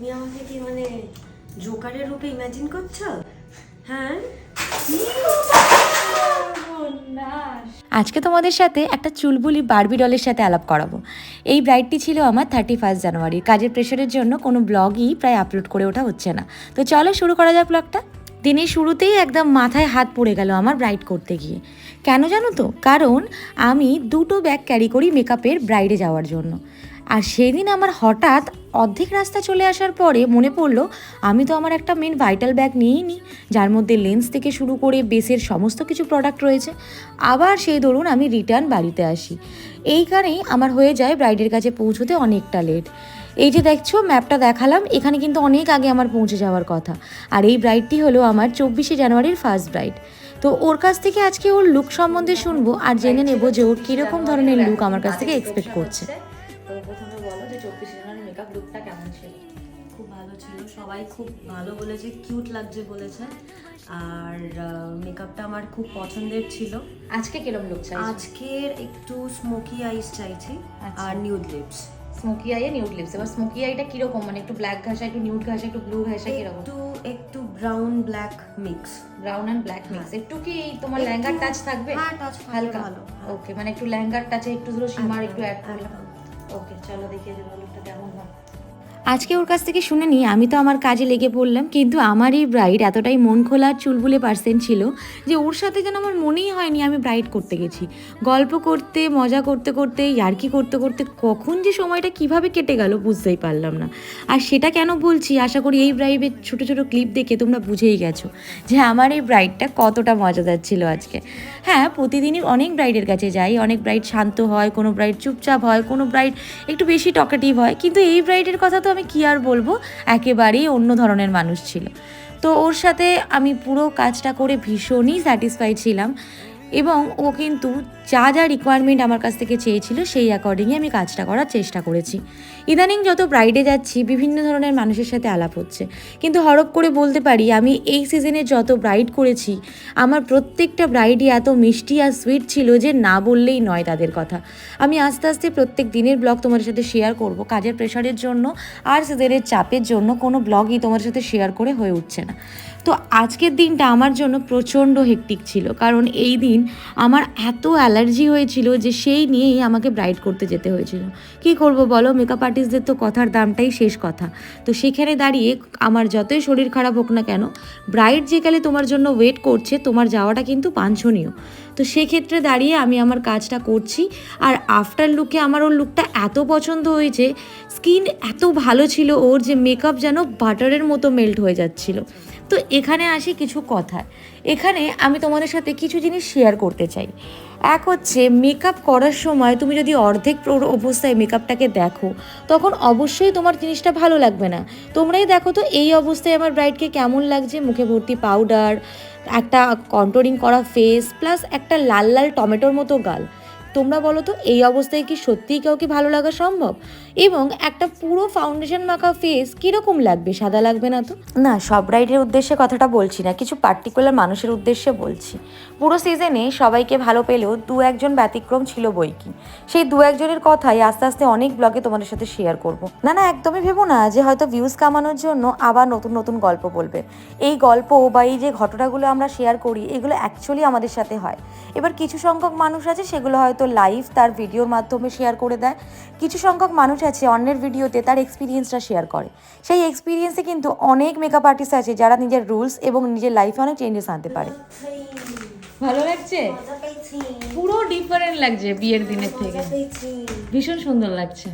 তুমি আমাকে কি মানে জোকারের রূপে ইমাজিন করছো? হ্যাঁ, আজকে তোমাদের সাথে একটা চুলবুলি বারবি ডলের সাথে আলাপ করাবো। এই ব্রাইডটি ছিল আমার 31 জানুয়ারি। কাজের প্রেশারের জন্য কোনো ব্লগই প্রায় আপলোড করে ওঠা হচ্ছে না। তো চলো শুরু করা যাক ব্লগটা। দিনের শুরুতেই একদম মাথায় হাত পড়ে গেল আমার ব্রাইড করতে গিয়ে। কেন জানো তো? কারণ আমি 2টো ব্যাগ ক্যারি করি মেকআপের ব্রাইডে যাওয়ার জন্য। আর সেদিন আমার হঠাৎ অর্ধেক রাস্তা চলে আসার পরে মনে পড়লো আমি তো আমার একটা মেন ভাইটাল ব্যাগ নিয়েই নিই, যার মধ্যে লেন্স থেকে শুরু করে বেসের সমস্ত কিছু প্রোডাক্ট রয়েছে। আবার সেই ধরুন আমি রিটার্ন বাড়িতে আসি, এই কারণেই আমার হয়ে যায় ব্রাইডের কাছে পৌঁছতে অনেকটা লেট। এই যে দেখছো ম্যাপটা দেখালাম, এখানে কিন্তু অনেক আগে আমার পৌঁছে যাওয়ার কথা। আর এই ব্রাইডটি হলো আমার 24শে জানুয়ারির ফার্স্ট ব্রাইড। তো ওর কাছ থেকে আজকে ওর লুক সম্বন্ধে শুনবো আর জেনে নেবো যে ওর কীরকম ধরনের লুক আমার কাছ থেকে এক্সপেক্ট করছে। তো প্রথমে বলো যে 24শে জানুয়ারি মেকআপ লুকটা কেমন ছিল? খুব ভালো ছিল, সবাই খুব ভালো বলেছে, কিউট লাগছে বলেছে। আর মেকআপটা আমার খুব পছন্দের ছিল। আজকে কিরকম লুক চাই? আজকের একটু স্মোকি আইস চাইছি আর nude lips. Smoky eye a nude lips. এবার স্মোকি আইটা কিরকম, মানে একটু ব্ল্যাক ঘাসা, একটু নিউড ঘাসা, একটু ব্লু ঘাসা, কিরকম? একটু brown black mix. Brown and black mix. একটু কি তোমার লেহেঙ্গার টাচ থাকবে? হ্যাঁ, টাচ হালকা। ভালো। ওকে, মানে একটু লেহেঙ্গার টাচে একটু ধরো শিমার একটু অ্যাড করলাম। একদম। ওকে, চলো দেখিয়ে দেবো লুকটা কেমন হয়। আজকে ওর কাছ থেকে শুনে নিই, আমি তো আমার কাজে লেগে পড়লাম, কিন্তু আমার এই ব্রাইড এতটাই মন খোলা চুলবুলে পার্সেন ছিল যে ওর সাথে যেন আমার মনেই হয়নি আমি ব্রাইড করতে গেছি। গল্প করতে, মজা করতে করতে, ইয়ার্কি করতে করতে কখন যে সময়টা কিভাবে কেটে গেল বুঝতেই পারলাম না। আর সেটা কেন বলছি, আশা করি এই ব্রাইডের ছোটো ছোটো ক্লিপ দেখে তোমরা বুঝেই গেছো যে আমার এই ব্রাইডটা কতটা মজাদার ছিল আজকে। হ্যাঁ, প্রতিদিনই অনেক ব্রাইডের কাছে যাই, অনেক ব্রাইড শান্ত হয়, কোনো ব্রাইড চুপচাপ হয়, কোনো ব্রাইড একটু বেশি টকেটিভ হয়, কিন্তু এই ব্রাইডের কথা তো আমি কি আর বলবো, একেবারেই অন্য ধরনের মানুষ ছিল। তো ওর সাথে আমি পুরো কাজটা করে ভীষণই স্যাটিসফাইড ছিলাম এবং ও কিন্তু যা যা রিকোয়ারমেন্ট আমার কাছ থেকে চেয়েছিল সেই অ্যাকর্ডিংয়ে আমি কাজটা করার চেষ্টা করেছি। ইদানিং যত ব্রাইডে যাচ্ছি বিভিন্ন ধরনের মানুষের সাথে আলাপ হচ্ছে, কিন্তু হরপ করে বলতে পারি আমি এই সিজনে যত ব্রাইড করেছি আমার প্রত্যেকটা ব্রাইডই এত মিষ্টি আর সুইট ছিল যে না বললেই নয় তাদের কথা। আমি আস্তে আস্তে প্রত্যেক দিনের ব্লগ তোমাদের সাথে শেয়ার করব। কাজের প্রেশারের জন্য আর সিজনের চাপের জন্য কোনো ব্লগই তোমাদের সাথে শেয়ার করে হয়ে উঠছে না। তো আজকের দিনটা আমার জন্য প্রচণ্ড হেক্টিক ছিল, কারণ এই দিন আমার এত অ্যালার্জি হয়েছিল যে সেই নিয়েই আমাকে ব্রাইড করতে যেতে হয়েছিল। কী করব বলো, মেকআপ আর্টিস্টদের তো কথার দামটাই শেষ কথা। তো সেখানে দাঁড়িয়ে আমার যতই শরীর খারাপ হোক না কেন, ব্রাইড যেকালে তোমার জন্য ওয়েট করছে, তোমার যাওয়াটা কিন্তু বাঞ্ছনীয়। তো সেক্ষেত্রে দাঁড়িয়ে আমি আমার কাজটা করছি। আর আফটার লুকে আমার ওর লুকটা এত পছন্দ হয়েছে, স্কিন এত ভালো ছিল ওর যে মেকআপ যেন বাটারের মতো মেল্ট হয়ে যাচ্ছিল। তো এখানে আসি কিছু কথায়। এখানে আমি তোমাদের সাথে কিছু জিনিস শেয়ার করতে চাই। এক হচ্ছে, মেকআপ করার সময় তুমি যদি অর্ধেক অবস্থায় মেকআপটাকে দেখো তখন অবশ্যই তোমার জিনিসটা ভালো লাগবে না। তোমরাই দেখো তো এই অবস্থায় আমার ব্রাইডকে কেমন লাগছে, মুখে ভর্তি পাউডার, একটা কন্ট্রোলিং করা ফেস, প্লাস একটা লাল লাল টমেটোর মতো গাল। তোমরা বলো তো এই অবস্থায় কি সত্যিই কাউকে ভালো লাগা সম্ভব? এবং একটা পুরো ফাউন্ডেশন মাখা ফেস কীরকম লাগবে, সাদা লাগবে না তো? না, সব ব্রাইডের উদ্দেশ্যে কথাটা বলছি না, কিছু পার্টিকুলার মানুষের উদ্দেশ্যে বলছি। পুরো সিজনে সবাইকে ভালো পেলেও 2-1জন ব্যতিক্রম ছিল বই কি। সেই 2-1জনের কথাই আস্তে আস্তে অনেক ব্লগে তোমাদের সাথে শেয়ার করব। না না, একদমই ভেবো না যে হয়তো ভিউজ কামানোর জন্য আবার নতুন নতুন গল্প বলবে। এই গল্প বা এই যে ঘটনাগুলো আমরা শেয়ার করি এগুলো অ্যাকচুয়ালি আমাদের সাথে হয়। এবার কিছু সংখ্যক মানুষ আছে সেগুলো হয়তো লাইভ তার ভিডিওর মাধ্যমে শেয়ার করে দেয়, কিছু সংখ্যক মানুষ আছে অন্যের ভিডিওতে তার এক্সপিরিয়েন্সটা শেয়ার করে। সেই এক্সপিরিয়েন্সে কিন্তু অনেক মেকআপ আর্টিস্ট আছে যারা নিজের রুলস এবং নিজের লাইফে অনেক চেঞ্জেস আনতে পারে। ভালো লাগছে, পুরো ডিফারেন্ট লাগছে বিয়ের দিনের থেকে, ভীষণ সুন্দর লাগছে।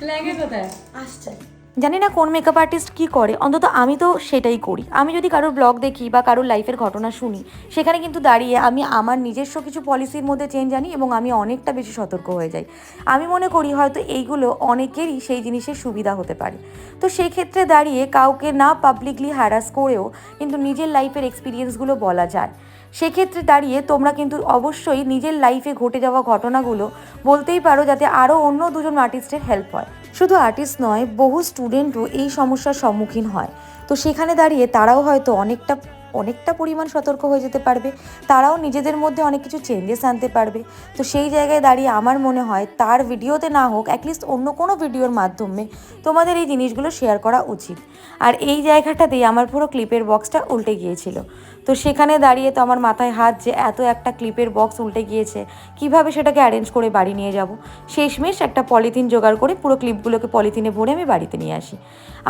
লাগে কোথায় আসছে জানি না কোন মেকআপ আর্টিস্ট কী করে, অন্তত আমি তো সেটাই করি। আমি যদি কারোর ব্লগ দেখি বা কারোর লাইফের ঘটনা শুনি, সেখানে কিন্তু দাঁড়িয়ে আমি আমার নিজস্ব কিছু পলিসির মধ্যে চেঞ্জ আনি এবং আমি অনেকটা বেশি সতর্ক হয়ে যাই। আমি মনে করি হয়তো এইগুলো অনেকেরই সেই জিনিসের সুবিধা হতে পারে। তো সেই ক্ষেত্রে দাঁড়িয়ে কাউকে না পাবলিকলি হ্যারাস করেও কিন্তু নিজের লাইফের এক্সপিরিয়েন্সগুলো বলা যায়। সেক্ষেত্রে দাঁড়িয়ে তোমরা কিন্তু অবশ্যই নিজের লাইফে ঘটে যাওয়া ঘটনাগুলো বলতেই পারো, যাতে আরও অন্য 2জন আর্টিস্টের হেল্প হয়। শুধু আর্টিস্ট নয়, বহু স্টুডেন্টও এই সমস্যার সম্মুখীন হয়। তো সেখানে দাঁড়িয়ে তারাও হয়তো অনেকটা অনেকটা পরিমাণ সতর্ক হয়ে যেতে পারবে, তারাও নিজেদের মধ্যে অনেক কিছু চেঞ্জেস আনতে পারবে। তো সেই জায়গায় দাঁড়িয়ে আমার মনে হয় তার ভিডিওতে না হোক, অ্যাটলিস্ট অন্য কোনো ভিডিওর মাধ্যমে তোমাদের এই জিনিসগুলো শেয়ার করা উচিত। আর এই জায়গাটাতেই আমার পুরো ক্লিপের বক্সটা উল্টে গিয়েছিল। তো সেখানে দাঁড়িয়ে তো আমার মাথায় হাত যে এত একটা ক্লিপের বক্স উল্টে গিয়েছে, কিভাবে সেটাকে অ্যারেঞ্জ করে বাড়ি নিয়ে যাব। শেষমেশ একটা পলিথিন জোগাড় করে পুরো ক্লিপগুলোকে পলিথিনে ভরে আমি বাড়িতে নিয়ে আসি।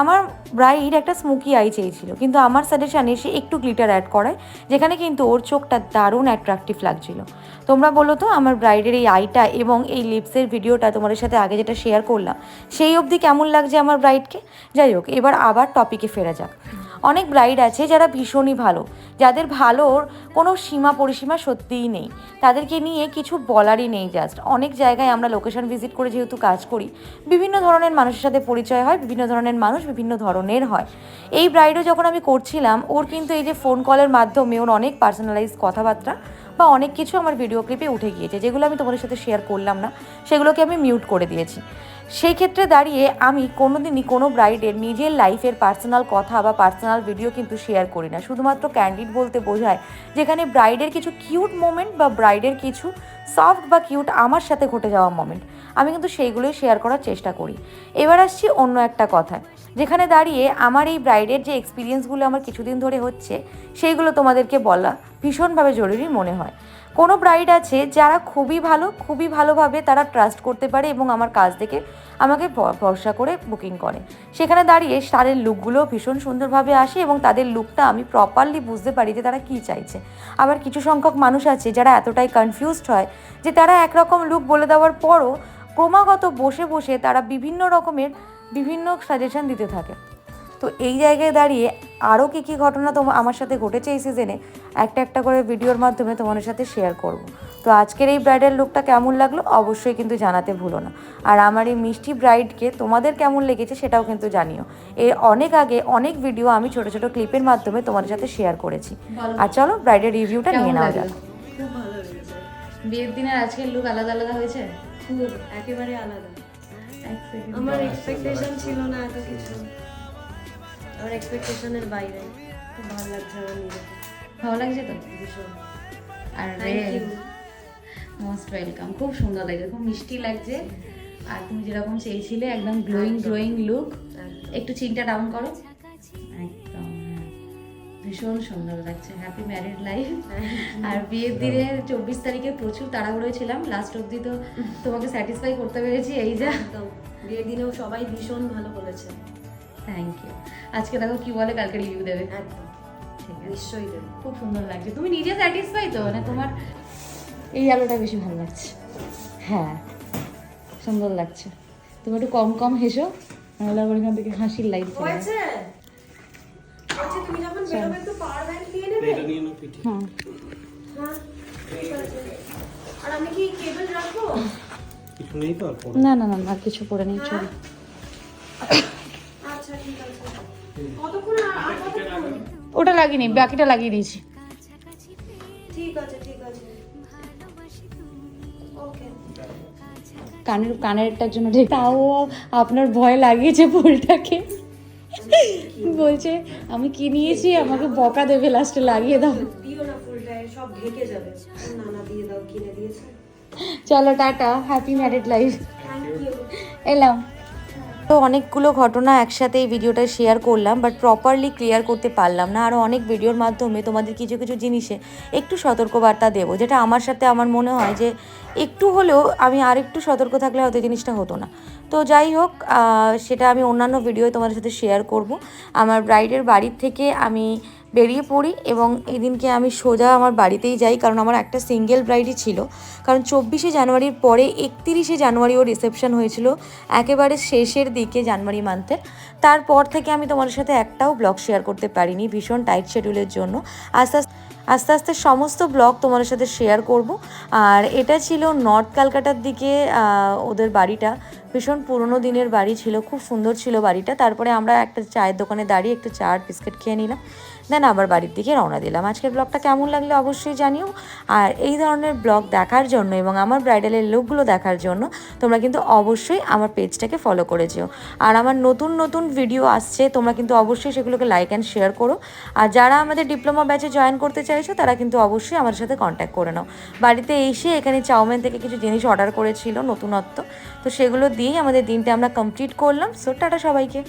আমার ব্রাইড একটা স্মোকি আই চেয়েছিল, কিন্তু আমার সাজেশানে সে একটু গ্লিটার অ্যাড করায়, যেখানে কিন্তু ওর চোখটা দারুণ অ্যাট্রাকটিভ লাগছিল। তোমরা বলো তো আমার ব্রাইডের এই আইটা এবং এই লিপসের ভিডিওটা তোমাদের সাথে আগে যেটা শেয়ার করলাম সেই অবধি কেমন লাগছে আমার ব্রাইডকে? যাই হোক, এবার আবার টপিকে ফেরা যাক। অনেক ব্রাইড আছে যারা ভীষণই ভালো, যাদের ভালোর কোনো সীমা পরিসীমা সত্যিই নেই, তাদেরকে নিয়ে কিছু বলারই নেই। জাস্ট অনেক জায়গায় আমরা লোকেশন ভিজিট করে যেহেতু কাজ করি, বিভিন্ন ধরনের মানুষের সাথে পরিচয় হয়, বিভিন্ন ধরনের মানুষ বিভিন্ন ধরনের হয়। এই ব্রাইডও যখন আমি করছিলাম, ওর কিন্তু এই যে ফোন কলের মাধ্যমে ওর অনেক পার্সোনালাইজ কথাবার্তা বা অনেক কিছু আমার ভিডিও ক্লিপে উঠে গিয়েছে, যেগুলো আমি তোমাদের সাথে শেয়ার করলাম না, সেগুলোকে আমি মিউট করে দিয়েছি। সেই ক্ষেত্রে দাঁড়িয়ে আমি কোনোদিনই কোনো ব্রাইডের নিজের লাইফের পার্সোনাল কথা বা পার্সোনাল ভিডিও কিন্তু শেয়ার করি না। শুধুমাত্র ক্যান্ডিড বলতে বোঝায় যেখানে ব্রাইডের কিছু কিউট মোমেন্ট বা ব্রাইডের কিছু সফট বা কিউট আমার সাথে ঘটে যাওয়া মোমেন্ট, আমি কিন্তু সেইগুলোই শেয়ার করার চেষ্টা করি। এবার আসছি অন্য একটা কথায়, যেখানে দাঁড়িয়ে আমার এই ব্রাইডের যে এক্সপিরিয়েন্সগুলো আমার কিছুদিন ধরে হচ্ছে, সেইগুলো তোমাদেরকে বলা ভীষণভাবে জরুরি মনে হয়। কোনো ব্রাইড আছে যারা খুবই ভালো, খুবই ভালোভাবে তারা ট্রাস্ট করতে পারে এবং আমার কাজ দেখে আমাকে ভরসা করে বুকিং করে। সেখানে দাঁড়িয়ে তাদের লুকগুলো ভীষণ সুন্দরভাবে আসে এবং তাদের লুকটা আমি প্রপারলি বুঝতে পারি যে তারা কী চাইছে। আবার কিছু সংখ্যক মানুষ আছে যারা এতটাই কনফিউজড হয় যে তারা একরকম লুক বলে দেওয়ার পরও ক্রমাগত বসে বসে তারা বিভিন্ন রকমের বিভিন্ন সাজেশন দিতে থাকে। তো এই জায়গায় দাঁড়িয়ে আরও কী কী ঘটনা আমার সাথে ঘটেছে এই সিজনে একটা একটা করে ভিডিওর মাধ্যমে তোমাদের সাথে শেয়ার করব। তো আজকের এই ব্রাইডাল লুকটা কেমন লাগলো অবশ্যই কিন্তু জানাতে ভুলো না। আর আমার এই মিষ্টি ব্রাইডকে তোমাদের কেমন লেগেছে সেটাও কিন্তু জানিও। এর অনেক আগে অনেক ভিডিও আমি ছোট ছোট ক্লিপের মাধ্যমে তোমাদের সাথে শেয়ার করেছি। আর চলো ব্রাইডের রিভিউটা নিয়ে নেওয়া যাক। খুব ভালো লেগেছে। বিয়ের দিনের আজকের লুক আলাদা আলাদা হয়েছে, খুব একেবারে আলাদা। আমার এক্সপেকটেশন ছিল না এত কিছু, আমার এক্সপেকটেশনের বাইরে। খুব ভালো লাগছে আমার নিজেকে, ভালো লাগছে তো ভীষণ। আর মোস্ট ওয়েলকাম, খুব সুন্দর লাগছে, খুব মিষ্টি লাগছে। আর তুমি যেরকম চেয়েছিলে একদম গ্লোয়িং লুক। একটু চিনটা ডাউন করো, একদম ভীষণ সুন্দর লাগছে। Happy married life. আর বিয়ের দিনে 24 তারিখে প্রচুর তাড়াহুড়ো ছিলাম, লাস্ট অবধি তো তোমাকে স্যাটিসফাই করতে পেরেছি। এই যা একদম বিয়ের দিনেও সবাই ভীষণ ভালো বলেছে। Thank you. আজকে দেখো কি বলে, কালকে রিভিউ দেবে। একদম নিশ্চয়ই দেবে। খুব সুন্দর লাগছে। তুমি নিজে স্যাটিসফাই তো? মানে তোমার এই আলোটা বেশি ভালো লাগছে। হ্যাঁ সুন্দর লাগছে। তুমি একটু কম কম হেসো, নাহলে আবার এখান থেকে হাসির লাইট চলে যাবে। হয়েছে? আচ্ছা তুমি যখন বেরোবে একটু পাওয়ার ব্যাংক নিয়ে নেবে। এটা নিয়ে নাও পিঠে। হ্যাঁ হ্যাঁ ঠিক আছে। আর আমি কি কেবল রাখবো? কিছু নেই তো আর পরে? না না না না, আর কিছু পরে নেই, চলো। আচ্ছা ঠিক আছে। কতক্ষণ আর কতক্ষণ? ওটা লাগিয়ে নি, বাকিটা লাগিয়ে দিয়েছি। ঠিক আছে ঠিক আছে। ওকে। কানেরটার জন্য তাও আপনার ভয় লাগিয়েছে ফুলটাকে। বলছে আমি কি নিয়েছি, আমাকে বকা দেবে লাস্টে, লাগিয়ে দাও। দিও না ফুলটা, সব ঢেকে যাবে। না না দিয়ে দাও, কিনে দিয়েছে। চলো টাটা, happy married life. Thank you. এলাম। তো অনেকগুলো ঘটনা একসাথে এই ভিডিওটা শেয়ার করলাম, বাট প্রপারলি ক্লিয়ার করতে পারলাম না। আরও অনেক ভিডিওর মাধ্যমে তোমাদের কিছু কিছু জিনিসে একটু সতর্কবার্তা দেবো, যেটা আমার সাথে আমার মনে হয় যে একটু হলেও আমি আর একটু সতর্ক থাকলে হয়তো জিনিসটা হতো না। তো যাই হোক, সেটা আমি অন্যান্য ভিডিওয়ে তোমাদের সাথে শেয়ার করব। আমার ব্রাইডের বাড়ির থেকে আমি বেরিয়ে পড়ি এবং এই দিনকে আমি সোজা আমার বাড়িতেই যাই, কারণ আমার একটা সিঙ্গেল ব্রাইডই ছিল। কারণ 24শে জানুয়ারির পরে 31শে জানুয়ারি ওর রিসেপশন হয়েছিল, একেবারে শেষের দিকে জানুয়ারি মান্থের। তারপর থেকে আমি তোমাদের সাথে একটাও ব্লগ শেয়ার করতে পারিনি ভীষণ টাইট শিডিউলের জন্য। আস্তে আস্তে সমস্ত ব্লগ তোমাদের সাথে শেয়ার করব। আর এটা ছিল নর্থ ক্যালকাটার দিকে ওদের বাড়িটা, ভীষণ পুরনো দিনের বাড়ি ছিল, খুব সুন্দর ছিল বাড়িটা। তারপরে আমরা একটা চায়ের দোকানে দাঁড়িয়ে একটু চা আর বিস্কিট খেয়ে নিলাম, দেন আবার বাড়ির দিকে রওনা দিলাম। আজকের ব্লগটা কেমন লাগলো অবশ্যই জানিও। আর এই ধরনের ব্লগ দেখার জন্য এবং আমার ব্রাইডালের লুকগুলো দেখার জন্য তোমরা কিন্তু অবশ্যই আমার পেজটাকে ফলো করে যেও। আর আমার নতুন নতুন ভিডিও আসছে, তোমরা কিন্তু অবশ্যই সেগুলোকে লাইক অ্যান্ড শেয়ার করো। আর যারা আমাদের ডিপ্লোমা ব্যাচে জয়েন করতে চাইছো তারা কিন্তু অবশ্যই আমার সাথে কন্ট্যাক্ট করে নাও। বাড়িতে এসে এখানে চাউমিন থেকে কিছু জিনিস অর্ডার করেছিল নতুনত্ব, তো সেগুলো দিয়েই আমাদের দিনটা আমরা কমপ্লিট করলাম। সো টাটা সবাইকে।